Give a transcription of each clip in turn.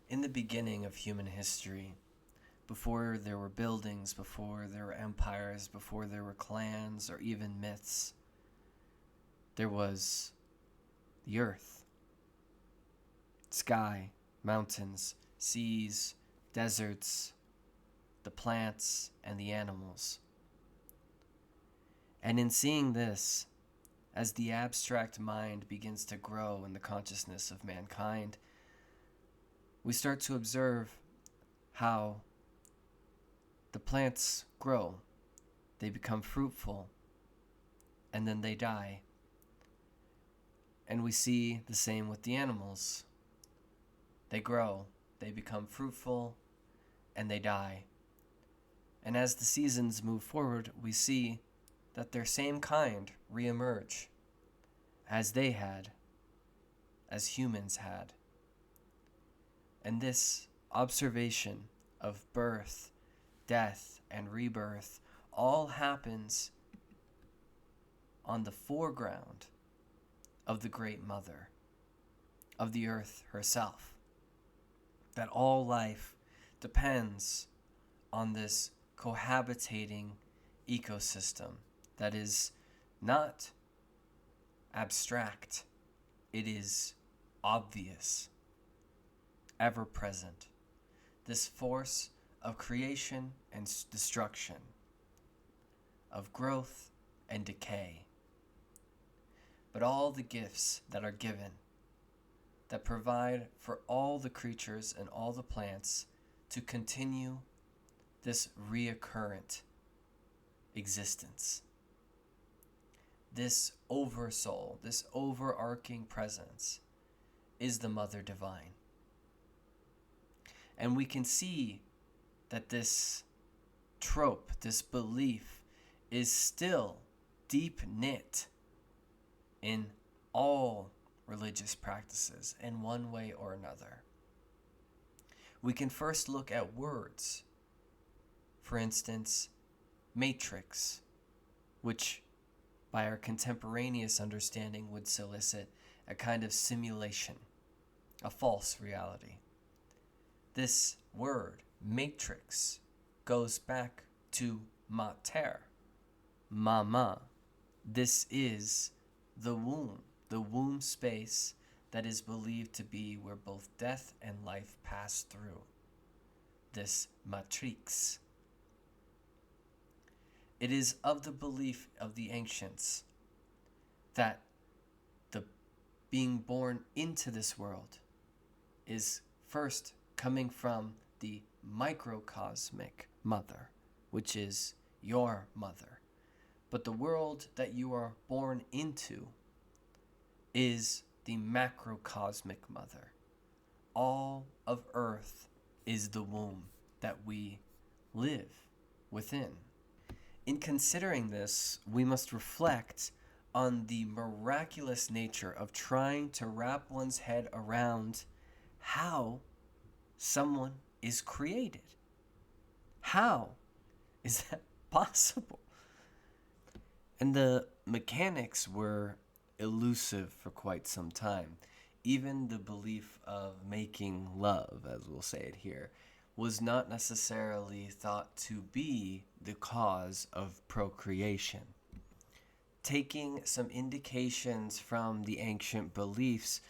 In the beginning of human history, before there were buildings, before there were empires, before there were clans or even myths, there was the earth, sky, mountains, seas, deserts, the plants, and the animals. And in seeing this, as the abstract mind begins to grow in the consciousness of mankind, we start to observe how the plants grow, they become fruitful, and then they die. And we see the same with the animals. They grow, they become fruitful, and they die. And as the seasons move forward, we see that their same kind reemerge, as they had, as humans had. And this observation of birth, death, and rebirth all happens on the foreground of the Great Mother, of the earth herself. That all life depends on this cohabitating ecosystem that is not abstract, it is obvious, ever present. This force of creation and destruction, of growth and decay. But all the gifts that are given, that provide for all the creatures and all the plants to continue this reoccurrent existence. This oversoul, this overarching presence, is the Mother Divine. And we can see that this trope, this belief, is still deep knit in all religious practices in one way or another. We can first look at words. For instance, matrix, which by our contemporaneous understanding would solicit a kind of simulation, a false reality. This word, matrix, goes back to mater, mama. This is the womb space that is believed to be where both death and life pass through. This matrix. It is of the belief of the ancients that the being born into this world is first coming from the microcosmic mother, which is your mother. But the world that you are born into is the macrocosmic mother. All of earth is the womb that we live within. In considering this, we must reflect on the miraculous nature of trying to wrap one's head around how someone is created. How is that possible? And the mechanics were elusive for quite some time. Even the belief of making love, as we'll say it here, was not necessarily thought to be the cause of procreation. Taking some indications from the ancient beliefs,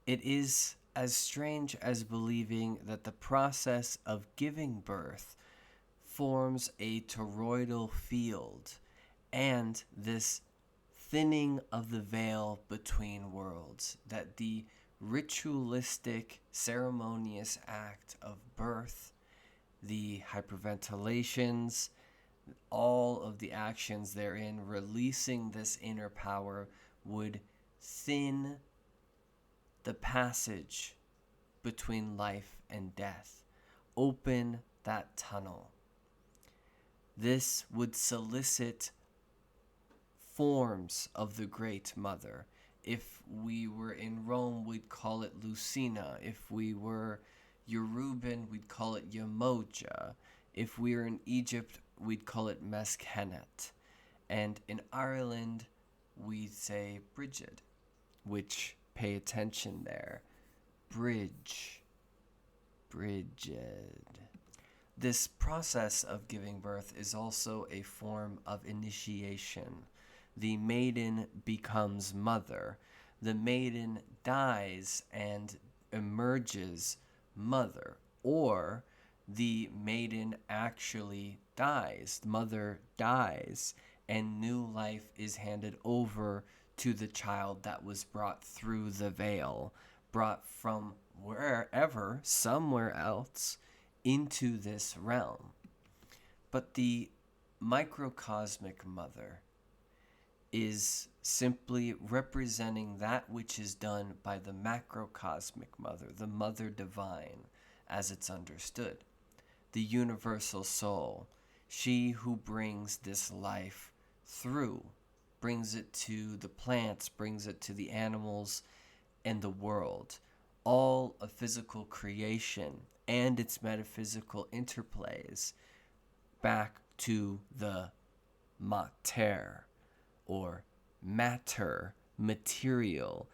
it is as strange as believing that the process of giving birth forms a toroidal field and this thinning of the veil between worlds, that the ritualistic, ceremonious act of birth, the hyperventilations, all of the actions therein, releasing this inner power, would thin the passage between life and death, open that tunnel. This would solicit forms of the Great Mother. If we were in Rome, we'd call it Lucina. If we were Yoruban, we'd call it Yamoja. If we were in Egypt, we'd call it Meskenet. And in Ireland, we'd say Brigid, which, pay attention there, bridge, Brigid. This process of giving birth is also a form of initiation. The maiden becomes mother. The maiden dies and emerges mother. Or the maiden actually dies. Mother dies, and new life is handed over to the child that was brought through the veil, brought from wherever, somewhere else, into this realm. But the microcosmic mother is simply representing that which is done by the macrocosmic mother, the mother divine, as it's understood. The universal soul, she who brings this life through, brings it to the plants, brings it to the animals and the world. All of physical creation and its metaphysical interplays back to the mater, or matter, material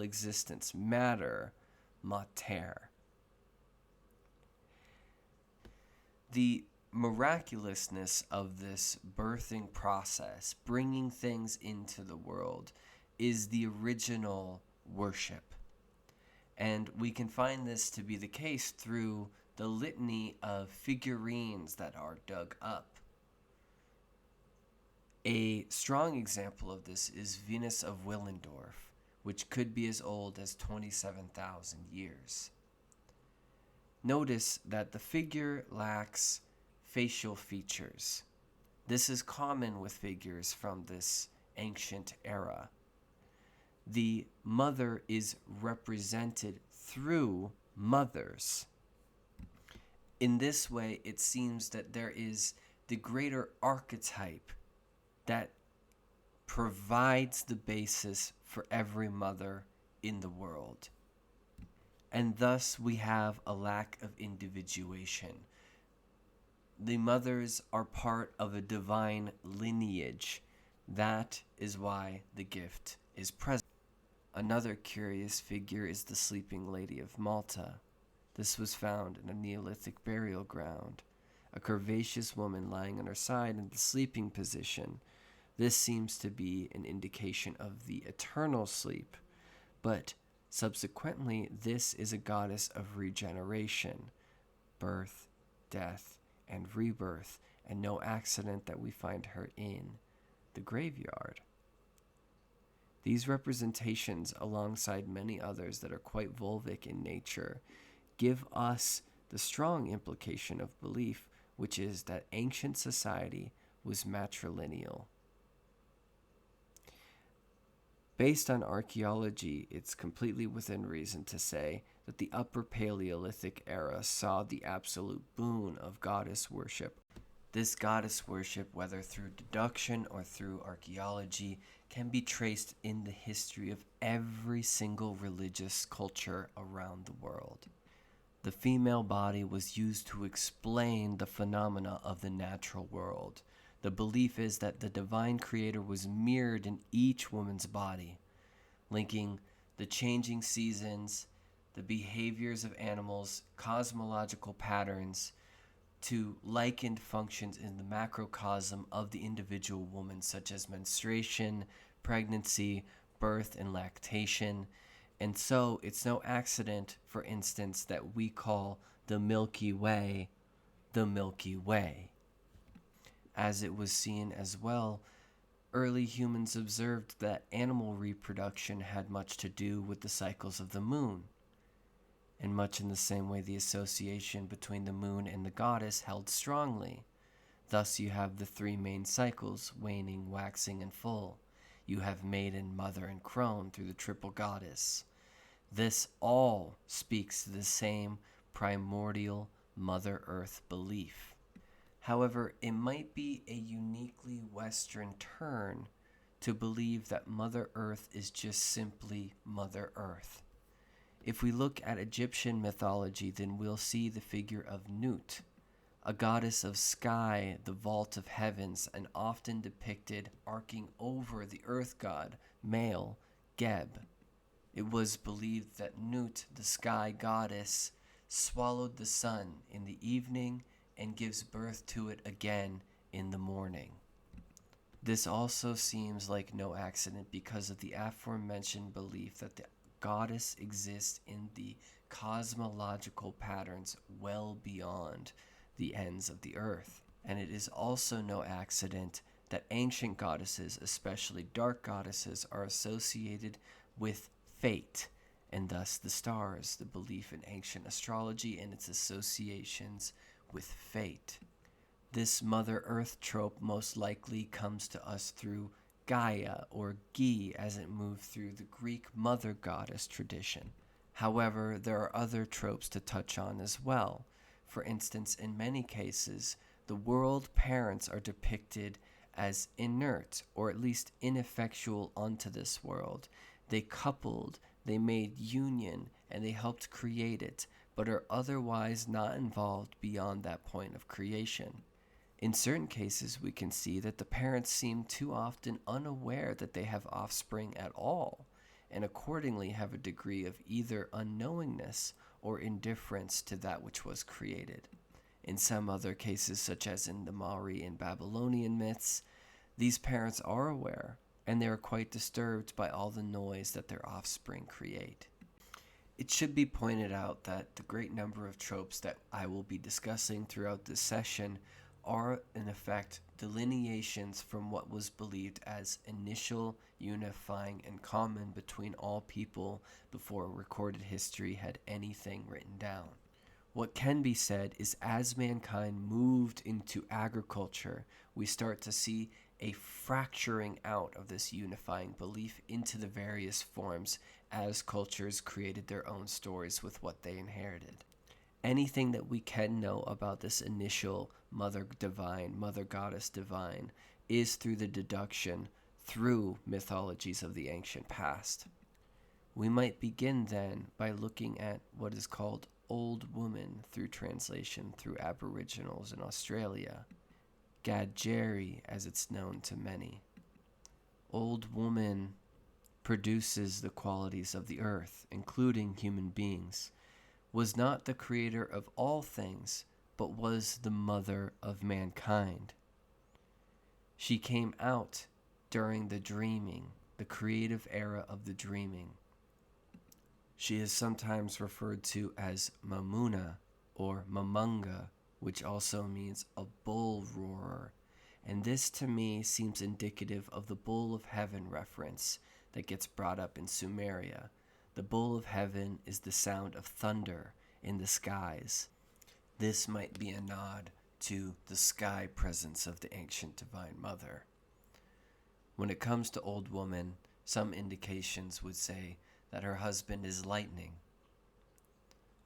existence, matter, mater. The miraculousness of this birthing process, bringing things into the world, is the original worship. And we can find this to be the case through the litany of figurines that are dug up. A strong example of this is Venus of Willendorf, which could be as old as 27,000 years. Notice that the figure lacks facial features. This is common with figures from this ancient era. The mother is represented through mothers. In this way, it seems that there is the greater archetype that provides the basis for every mother in the world. And thus we have a lack of individuation. The mothers are part of a divine lineage. That is why the gift is present. Another curious figure is the Sleeping Lady of Malta. This was found in a Neolithic burial ground, a curvaceous woman lying on her side in the sleeping position. This seems to be an indication of the eternal sleep, but subsequently this is a goddess of regeneration, birth, death, and rebirth, and no accident that we find her in the graveyard. These representations, alongside many others that are quite vulvic in nature, give us the strong implication of belief, which is that ancient society was matrilineal. Based on archaeology, it's completely within reason to say that the Upper Paleolithic era saw the absolute boon of goddess worship. This goddess worship, whether through deduction or through archaeology, can be traced in the history of every single religious culture around the world. The female body was used to explain the phenomena of the natural world. The belief is that the divine creator was mirrored in each woman's body, linking the changing seasons, the behaviors of animals, cosmological patterns, to likened functions in the macrocosm of the individual woman, such as menstruation, pregnancy, birth, and lactation. And so it's no accident, for instance, that we call the Milky Way the Milky Way. As it was seen as well, early humans observed that animal reproduction had much to do with the cycles of the moon. And much in the same way, the association between the moon and the goddess held strongly. Thus you have the three main cycles, waning, waxing, and full. You have maiden, mother, and crone through the triple goddess. This all speaks to the same primordial Mother Earth belief. However, it might be a uniquely Western turn to believe that Mother Earth is just simply Mother Earth. If we look at Egyptian mythology, then we'll see the figure of Nut, a goddess of sky, the vault of heavens, and often depicted arcing over the earth god, male, Geb. It was believed that Nut, the sky goddess, swallowed the sun in the evening and gives birth to it again in the morning. This also seems like no accident because of the aforementioned belief that the goddess exists in the cosmological patterns well beyond the ends of the earth. And it is also no accident that ancient goddesses, especially dark goddesses, are associated with fate, and thus the stars, the belief in ancient astrology and its associations with fate. This Mother Earth trope most likely comes to us through Gaia, or Gi, as it moved through the Greek mother goddess tradition. However, there are other tropes to touch on as well. For instance, in many cases, the world parents are depicted as inert, or at least ineffectual unto this world. They coupled, they made union, and they helped create it, but are otherwise not involved beyond that point of creation. In certain cases, we can see that the parents seem too often unaware that they have offspring at all, and accordingly have a degree of either unknowingness or indifference to that which was created. In some other cases, such as in the Maori and Babylonian myths, these parents are aware, and they are quite disturbed by all the noise that their offspring create. It should be pointed out that the great number of tropes that I will be discussing throughout this session are, in effect, delineations from what was believed as initial unifying and common between all people before recorded history had anything written down. What can be said is as mankind moved into agriculture, we start to see a fracturing out of this unifying belief into the various forms as cultures created their own stories with what they inherited. Anything that we can know about this initial mother divine, mother goddess divine, is through the deduction through mythologies of the ancient past. We might begin then by looking at what is called Old Woman through translation through Aboriginals in Australia, Gadjeri as it's known to many. Old Woman produces the qualities of the earth, including human beings, was not the creator of all things, but was the mother of mankind. She came out during the dreaming, the creative era of the dreaming. She is sometimes referred to as Mamuna or Mamunga, which also means a bull roarer, and this to me seems indicative of the bull of heaven reference that gets brought up in Sumeria. The bull of heaven is the sound of thunder in the skies. This might be a nod to the sky presence of the ancient Divine Mother. When it comes to Old Woman, some indications would say that her husband is lightning,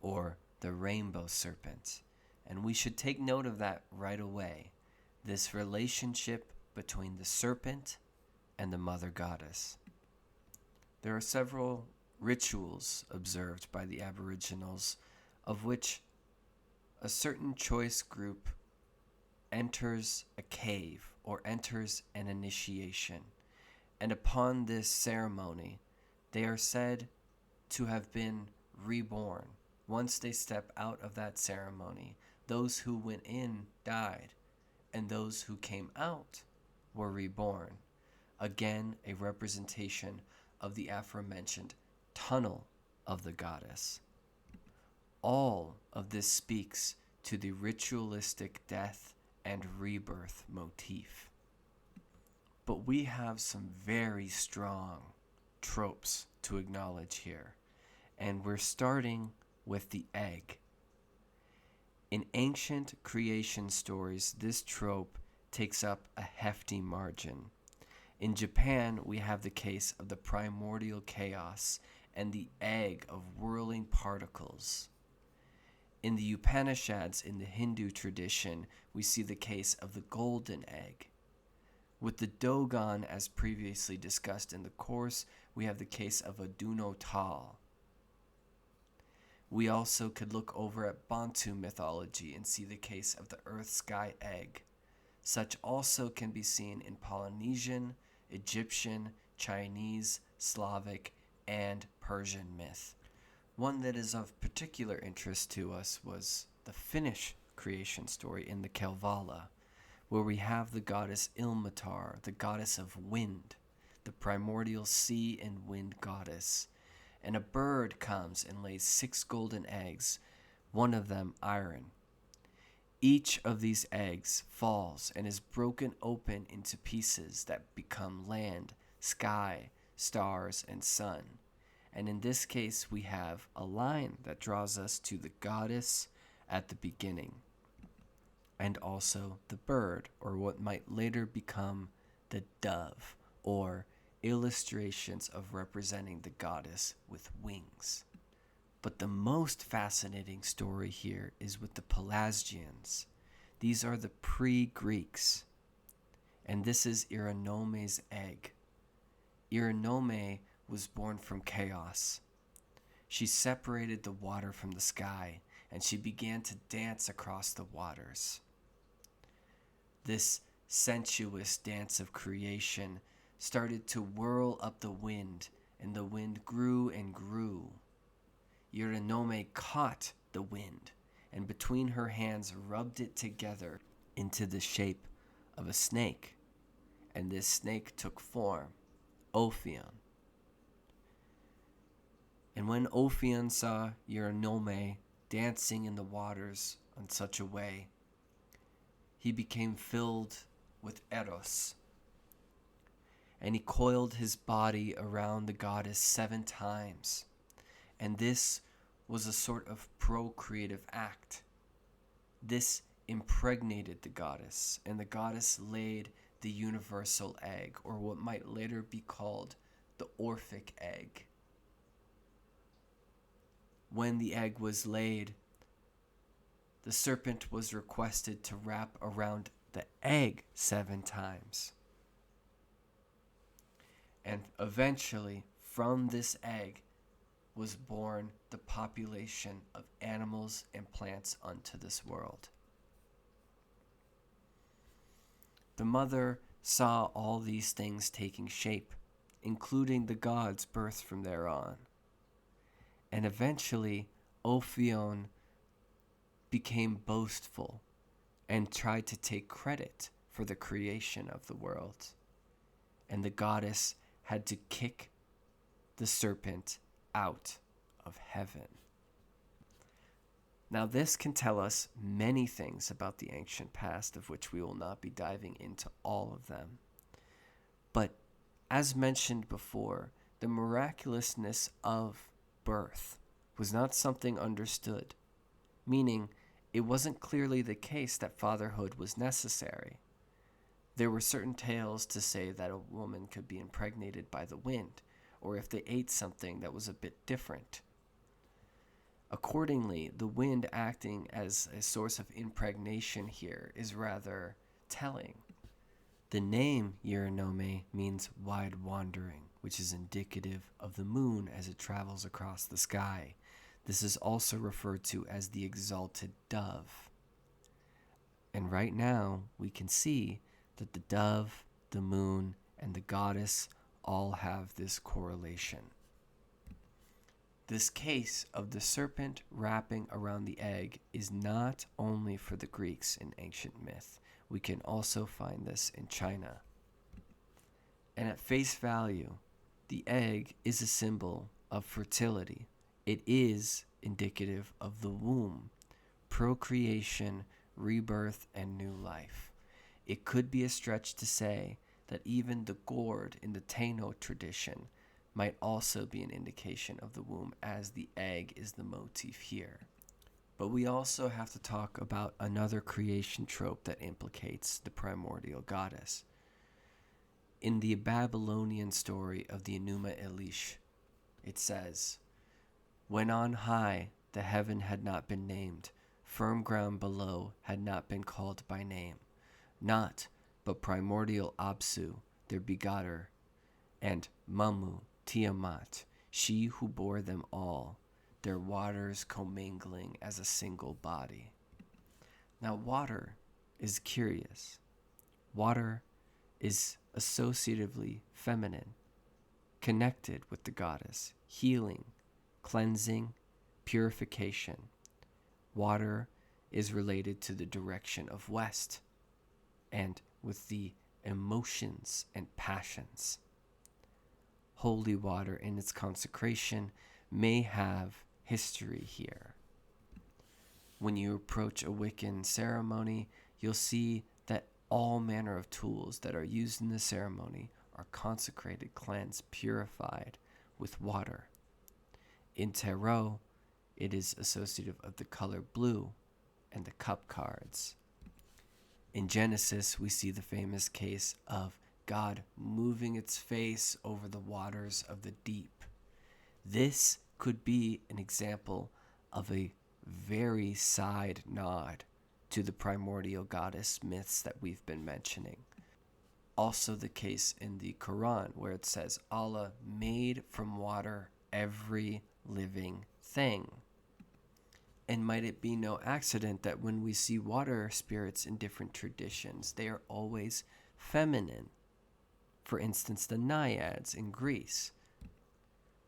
or the rainbow serpent, and we should take note of that right away, this relationship between the serpent and the mother goddess. There are several rituals observed by the Aboriginals, of which a certain choice group enters a cave or enters an initiation, and upon this ceremony, they are said to have been reborn. Once they step out of that ceremony, those who went in died, and those who came out were reborn. Again, a representation of the aforementioned tunnel of the goddess. All of this speaks to the ritualistic death and rebirth motif. But we have some very strong tropes to acknowledge here, and we're starting with the egg. In ancient creation stories, this trope takes up a hefty margin. In Japan, we have the case of the primordial chaos and the egg of whirling particles. In the Upanishads in the Hindu tradition, we see the case of the golden egg. With the Dogon, as previously discussed in the course, we have the case of a Duno Tal. We also could look over at Bantu mythology and see the case of the earth-sky egg. Such also can be seen in Polynesian, Egyptian, Chinese, Slavic, and Persian myth. One that is of particular interest to us was the Finnish creation story in the Kalevala, where we have the goddess Ilmatar, the goddess of wind, the primordial sea and wind goddess. And a bird comes and lays 6 golden eggs, one of them iron. Each of these eggs falls and is broken open into pieces that become land, sky, stars, and sun. And in this case, we have a line that draws us to the goddess at the beginning, and also the bird, or what might later become the dove, or illustrations of representing the goddess with wings. But the most fascinating story here is with the Pelasgians. These are the pre-Greeks, and this is Eurenome's egg. Euronome was born from chaos. She separated the water from the sky, and she began to dance across the waters. This sensuous dance of creation started to whirl up the wind, and the wind grew and grew. Euronome caught the wind, and between her hands rubbed it together into the shape of a snake, and this snake took form, Ophion. And when Ophion saw Euronome dancing in the waters in such a way, he became filled with Eros, and he coiled his body around the goddess 7 times. And this was a sort of procreative act. This impregnated the goddess, and the goddess laid the universal egg, or what might later be called the Orphic egg. When the egg was laid, the serpent was requested to wrap around the egg 7 times. And eventually, from this egg was born the population of animals and plants unto this world. The mother saw all these things taking shape, including the gods birthed from thereon. And eventually, Ophion became boastful and tried to take credit for the creation of the world. And the goddess had to kick the serpent out of heaven. Now, this can tell us many things about the ancient past, of which we will not be diving into all of them. But as mentioned before, the miraculousness of birth was not something understood, meaning it wasn't clearly the case that fatherhood was necessary. There were certain tales to say that a woman could be impregnated by the wind, or if they ate something that was a bit different. Accordingly, the wind acting as a source of impregnation here is rather telling. The name Euronome means wide wandering, which is indicative of the moon as it travels across the sky. This is also referred to as the exalted dove. And right now, we can see that the dove, the moon, and the goddess all have this correlation. This case of the serpent wrapping around the egg is not only for the Greeks in ancient myth. We can also find this in China. And at face value, the egg is a symbol of fertility. It is indicative of the womb, procreation, rebirth, and new life. It could be a stretch to say that even the gourd in the Taino tradition might also be an indication of the womb, as the egg is the motif here. But we also have to talk about another creation trope that implicates the primordial goddess. In the Babylonian story of the Enuma Elish, it says, "When on high the heaven had not been named, firm ground below had not been called by name, not but primordial Apsu, their begotter, and Mamu, Tiamat, she who bore them all, their waters commingling as a single body." Now, water is curious. Water is associatively feminine, connected with the goddess, healing, cleansing, purification. Water is related to the direction of west and with the emotions and passions. Holy water in its consecration may have history here. When you approach a Wiccan ceremony, you'll see that all manner of tools that are used in the ceremony are consecrated, cleansed, purified with water. In tarot, it is associative of the color blue and the cup cards. In Genesis, we see the famous case of God moving its face over the waters of the deep. This could be an example of a very side nod to the primordial goddess myths that we've been mentioning. Also the case in the Quran, where it says Allah made from water every living thing. And might it be no accident that when we see water spirits in different traditions, they are always feminine. For instance, the naiads in Greece.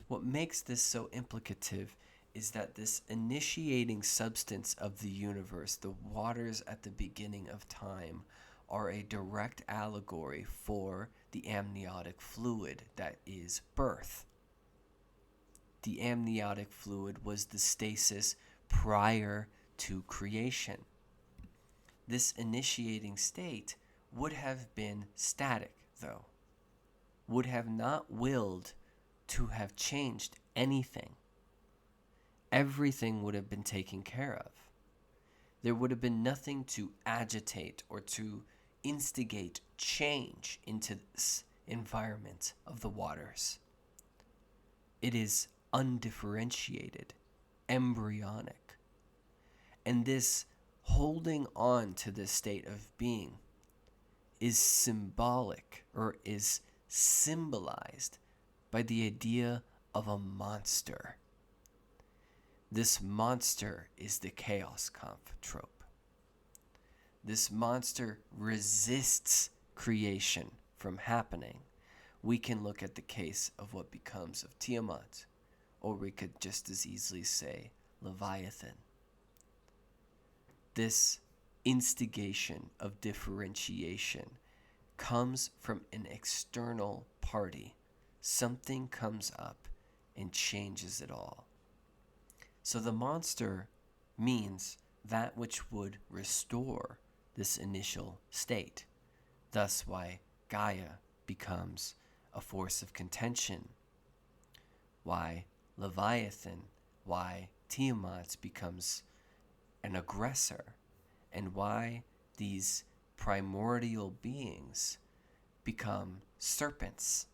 What makes this so implicative is that this initiating substance of the universe, the waters at the beginning of time, are a direct allegory for the amniotic fluid that is birth. The amniotic fluid was the stasis prior to creation. This initiating state would have been static, though, would have not willed to have changed anything. Everything would have been taken care of. There would have been nothing to agitate or to instigate change into this environment of the waters. It is undifferentiated, embryonic. And this holding on to this state of being is symbolic, or is symbolized by the idea of a monster. This monster is the Chaos Kampf trope. This monster resists creation from happening. We can look at the case of what becomes of Tiamat, or we could just as easily say Leviathan. This instigation of differentiation comes from an external party. Something comes up and changes it all. So the monster means that which would restore this initial state. Thus why Gaia becomes a force of contention. Why Leviathan, why Tiamat becomes an aggressor, and why these primordial beings become serpents.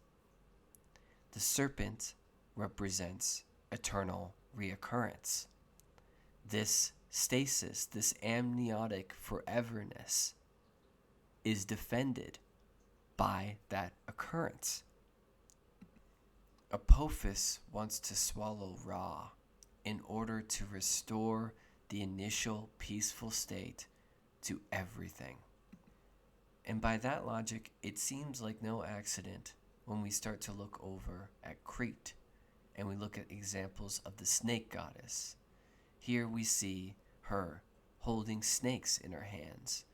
The serpent represents eternal reoccurrence. This stasis, this amniotic foreverness, is defended by that occurrence. Apophis wants to swallow Ra in order to restore the initial peaceful state to everything. And by that logic, it seems like no accident when we start to look over at Crete and we look at examples of the snake goddess. Here we see her holding snakes in her hands,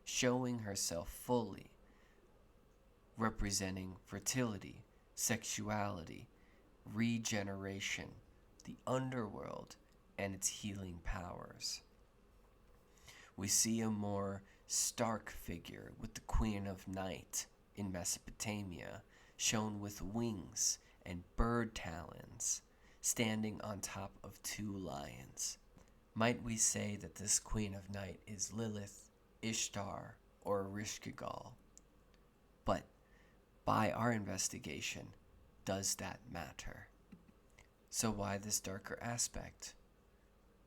showing herself fully, representing fertility, sexuality, regeneration, the underworld, and its healing powers. We see a more stark figure with the Queen of Night in Mesopotamia, shown with wings and bird talons, standing on top of two lions. Might we say that this Queen of Night is Lilith, Ishtar, or Ereshkigal? But by our investigation, does that matter? So why this darker aspect?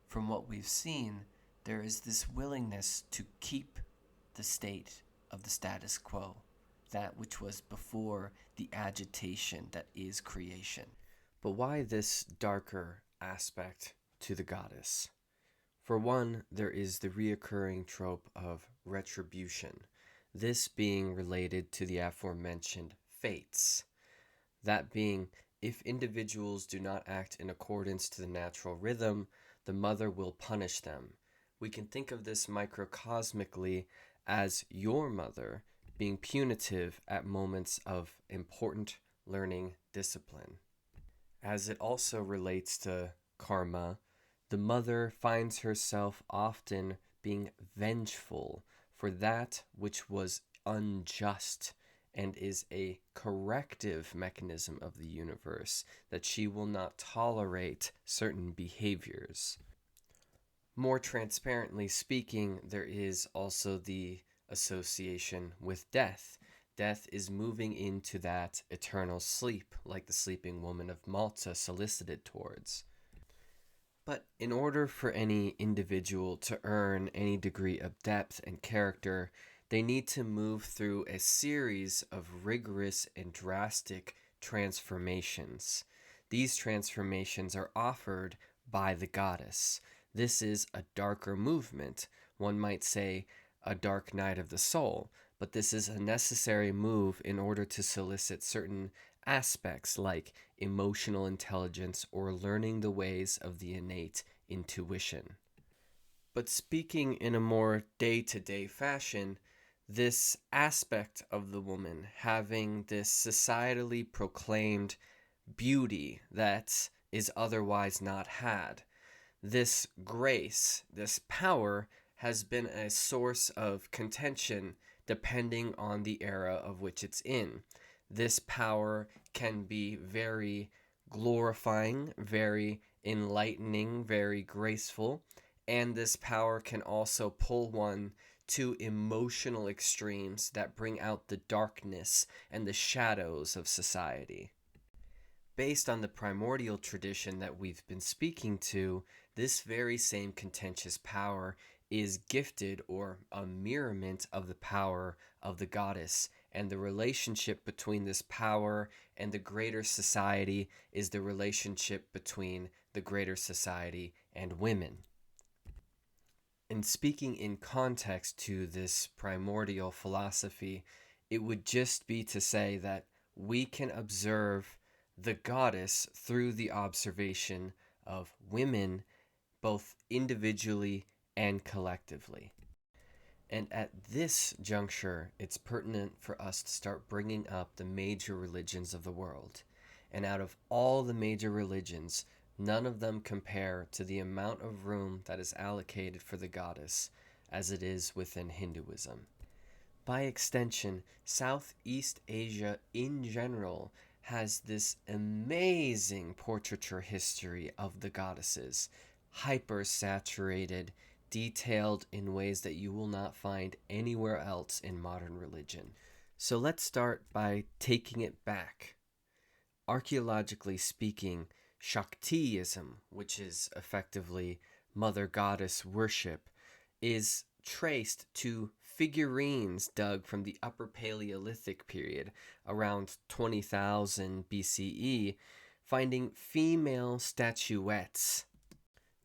From what we've seen, there is this willingness to keep the state of the status quo, that which was before the agitation that is creation. But why this darker aspect to the goddess? For one, there is the reoccurring trope of retribution, this being related to the aforementioned fates, that being If individuals do not act in accordance to the natural rhythm, the mother will punish them. We can think of this microcosmically as your mother being punitive at moments of important learning discipline. As it also relates to karma, the mother finds herself often being vengeful for that which was unjust and is a corrective mechanism of the universe, that she will not tolerate certain behaviors. More transparently speaking, there is also the association with death. Death is moving into that eternal sleep, like the sleeping woman of Malta solicited towards. But in order for any individual to earn any degree of depth and character, they need to move through a series of rigorous and drastic transformations. These transformations are offered by the goddess. This is a darker movement, one might say a dark night of the soul, but this is a necessary move in order to solicit certain aspects like emotional intelligence or learning the ways of the innate intuition. But speaking in a more day-to-day fashion, this aspect of the woman having this societally proclaimed beauty that is otherwise not had, this grace, this power, has been a source of contention depending on the era of which it's in. This power can be very glorifying, very enlightening, very graceful, and this power can also pull one to emotional extremes that bring out the darkness and the shadows of society. Based on the primordial tradition that we've been speaking to, this very same contentious power is gifted or a mirrorment of the power of the goddess, and the relationship between this power and the greater society is the relationship between the greater society and women. And speaking in context to this primordial philosophy, it would just be to say that we can observe the goddess through the observation of women, both individually and collectively. And at this juncture, it's pertinent for us to start bringing up the major religions of the world. And out of all the major religions, none of them compare to the amount of room that is allocated for the goddess as it is within Hinduism. By extension, Southeast Asia in general has this amazing portraiture history of the goddesses, hyper-saturated, detailed in ways that you will not find anywhere else in modern religion. So let's start by taking it back. Archaeologically speaking, Shaktiism, which is effectively mother goddess worship, is traced to figurines dug from the Upper Paleolithic period, around 20,000 BCE, finding female statuettes.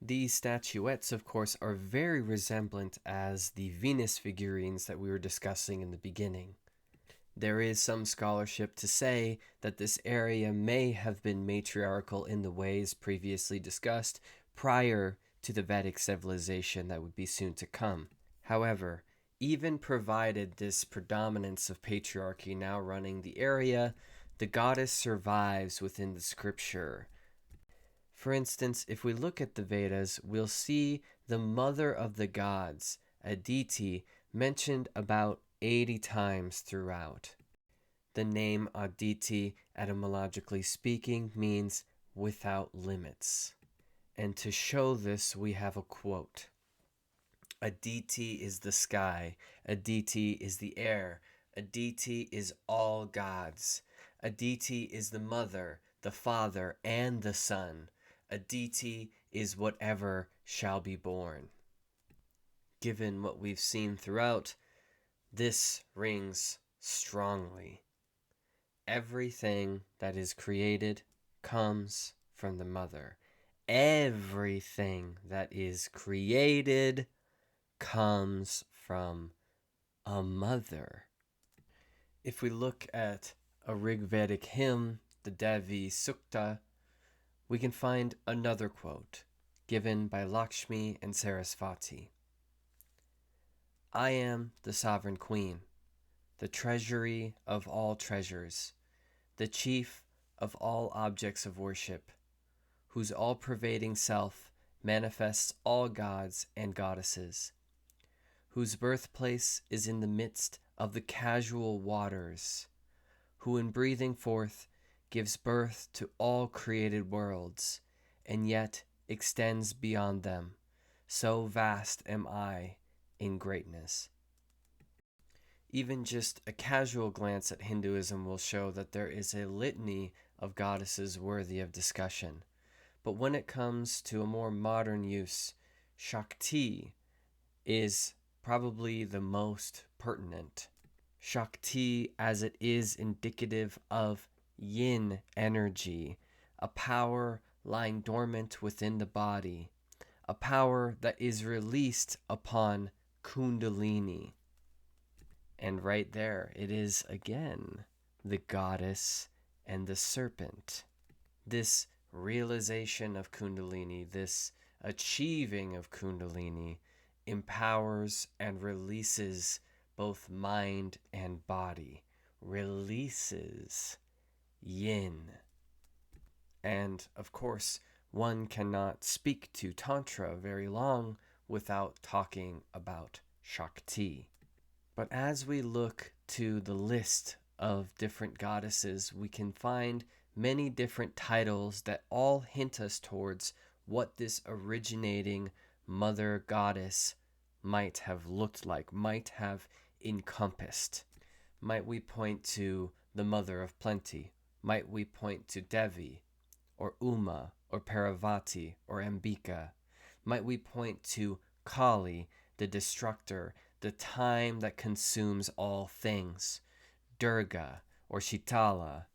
These statuettes, of course, are very resemblant as the Venus figurines that we were discussing in the beginning. There is some scholarship to say that this area may have been matriarchal in the ways previously discussed prior to the Vedic civilization that would be soon to come. However, even provided this predominance of patriarchy now running the area, the goddess survives within the scripture. For instance, if we look at the Vedas, we'll see the mother of the gods, Aditi, mentioned about 80 times throughout. The name Aditi, etymologically speaking, means without limits. And to show this, we have a quote. Aditi is the sky, Aditi is the air, Aditi is all gods. Aditi is the mother, the father, and the son. Aditi is whatever shall be born. Given what we've seen throughout, this rings strongly. Everything that is created comes from the mother. Everything that is created comes from a mother. If we look at a Rig Vedic hymn, the Devi Sukta, we can find another quote given by Lakshmi and Sarasvati. I am the sovereign queen, the treasury of all treasures, the chief of all objects of worship, whose all-pervading self manifests all gods and goddesses, whose birthplace is in the midst of the casual waters, who in breathing forth gives birth to all created worlds, and yet extends beyond them. So vast am I in greatness. Even just a casual glance at Hinduism will show that there is a litany of goddesses worthy of discussion. But when it comes to a more modern use, Shakti is probably the most pertinent. Shakti, as it is indicative of yin energy, a power lying dormant within the body, a power that is released upon Kundalini. And right there, it is again the goddess and the serpent. This realization of Kundalini, this achieving of Kundalini, empowers and releases both mind and body, releases yin. And of course, one cannot speak to Tantra very long without talking about Shakti. But as we look to the list of different goddesses, we can find many different titles that all hint us towards what this originating mother goddess might have looked like, might have encompassed. Might we point to the Mother of Plenty? Might we point to Devi, or Uma, or Parvati, or Ambika? Might we point to Kali, the destructor, the time that consumes all things, Durga, or Shitala?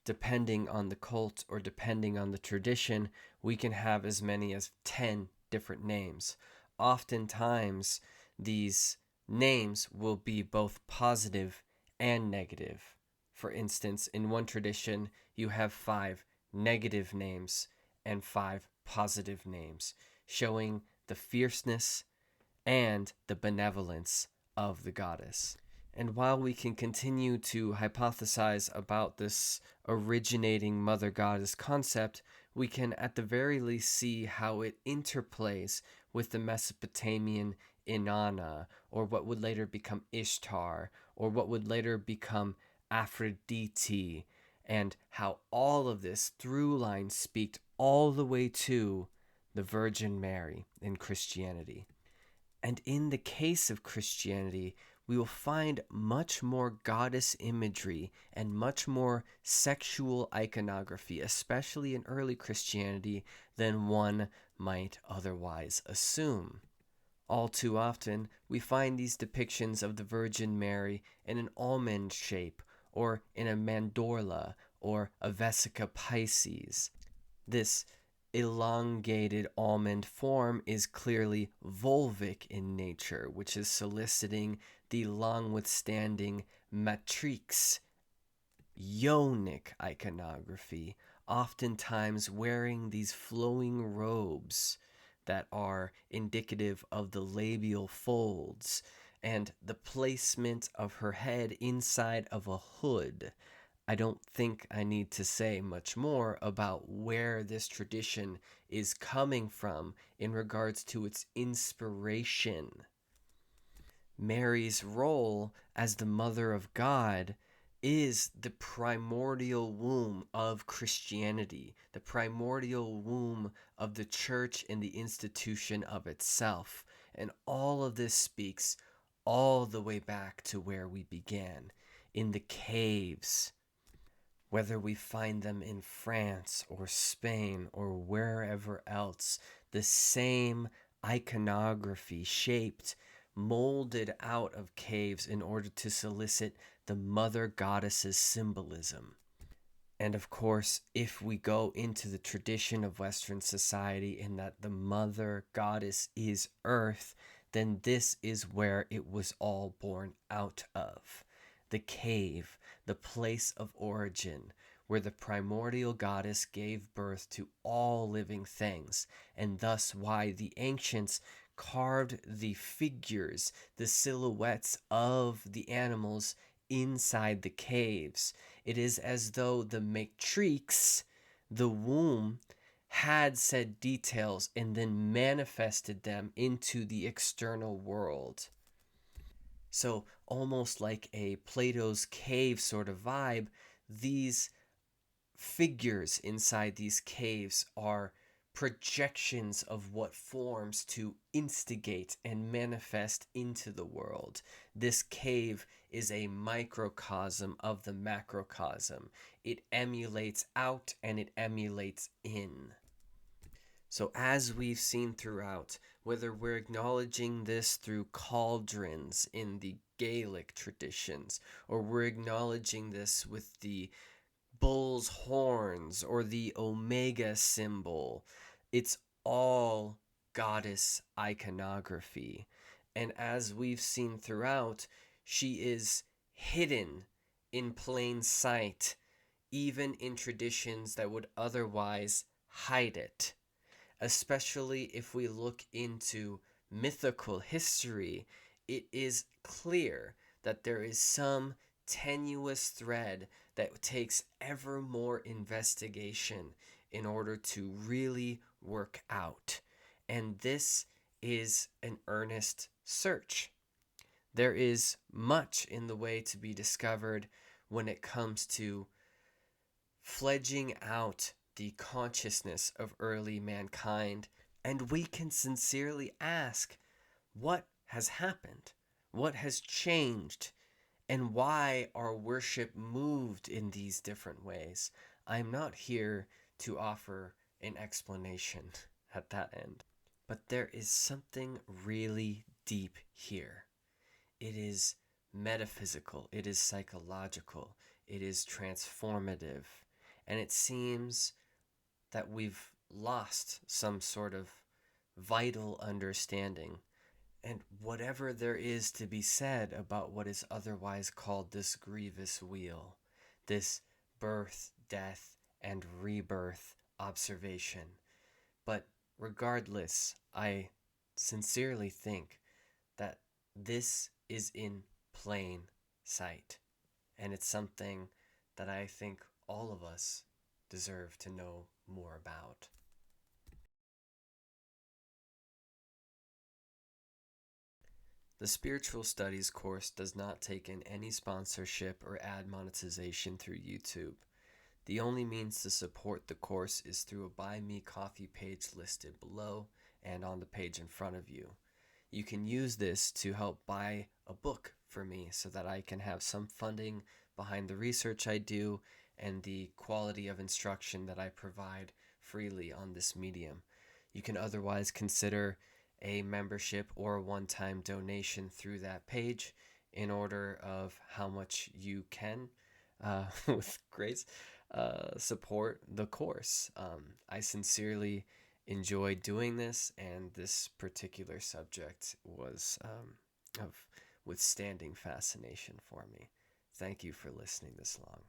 Depending on the cult or depending on the tradition, we can have as many as 10 different names. Oftentimes, these names will be both positive and negative. For instance, in one tradition, you have 5 negative names and 5 positive names, showing the fierceness and the benevolence of the goddess. And while we can continue to hypothesize about this originating mother goddess concept, we can at the very least see how it interplays with the Mesopotamian Inanna, or what would later become Ishtar, or what would later become Aphrodite, and how all of this through line speaks all the way to the Virgin Mary in Christianity. And in the case of Christianity, we will find much more goddess imagery and much more sexual iconography, especially in early Christianity, than one might otherwise assume. All too often, we find these depictions of the Virgin Mary in an almond shape, or in a mandorla, or a vesica Pisces. This elongated almond form is clearly vulvic in nature, which is soliciting the long-withstanding matrix, yonic iconography, oftentimes wearing these flowing robes that are indicative of the labial folds and the placement of her head inside of a hood. I don't think I need to say much more about where this tradition is coming from in regards to its inspiration. Mary's role as the Mother of God is the primordial womb of Christianity, the primordial womb of the church and the institution of itself. And all of this speaks all the way back to where we began, in the caves. Whether we find them in France or Spain or wherever else, the same iconography shaped, molded out of caves in order to solicit the mother goddess's symbolism. And of course, if we go into the tradition of Western society in that the mother goddess is Earth, then this is where it was all born out of. The cave, the place of origin, where the primordial goddess gave birth to all living things, and thus why the ancients carved the figures, the silhouettes of the animals inside the caves. It is as though the matrix, the womb, had said details and then manifested them into the external world. So, almost like a Plato's cave sort of vibe, these figures inside these caves are projections of what forms to instigate and manifest into the world. This cave is a microcosm of the macrocosm. It emulates out and it emulates in. So, as we've seen throughout, whether we're acknowledging this through cauldrons in the Gaelic traditions, or we're acknowledging this with the bull's horns or the omega symbol, it's all goddess iconography. And as we've seen throughout, she is hidden in plain sight, even in traditions that would otherwise hide it. Especially if we look into mythical history, it is clear that there is some tenuous thread that takes ever more investigation in order to really work out. And this is an earnest search. There is much in the way to be discovered when it comes to fledging out the consciousness of early mankind, and we can sincerely ask, what has happened? What has changed? And why our worship moved in these different ways? I'm not here to offer an explanation at that end, but there is something really deep here. It is metaphysical, it is psychological, it is transformative, and it seems that we've lost some sort of vital understanding. And whatever there is to be said about what is otherwise called this grievous wheel, this birth, death, and rebirth observation. But regardless, I sincerely think that this is in plain sight. And it's something that I think all of us deserve to know more about. The Spiritual Studies course does not take in any sponsorship or ad monetization through YouTube. The only means to support the course is through a Buy Me Coffee page listed below and on the page in front of you. You can use this to help buy a book for me so that I can have some funding behind the research I do and the quality of instruction that I provide freely on this medium. You can otherwise consider a membership or a one-time donation through that page in order of how much you can, with grace, support the course. I sincerely enjoyed doing this, and this particular subject was of withstanding fascination for me. Thank you for listening this long.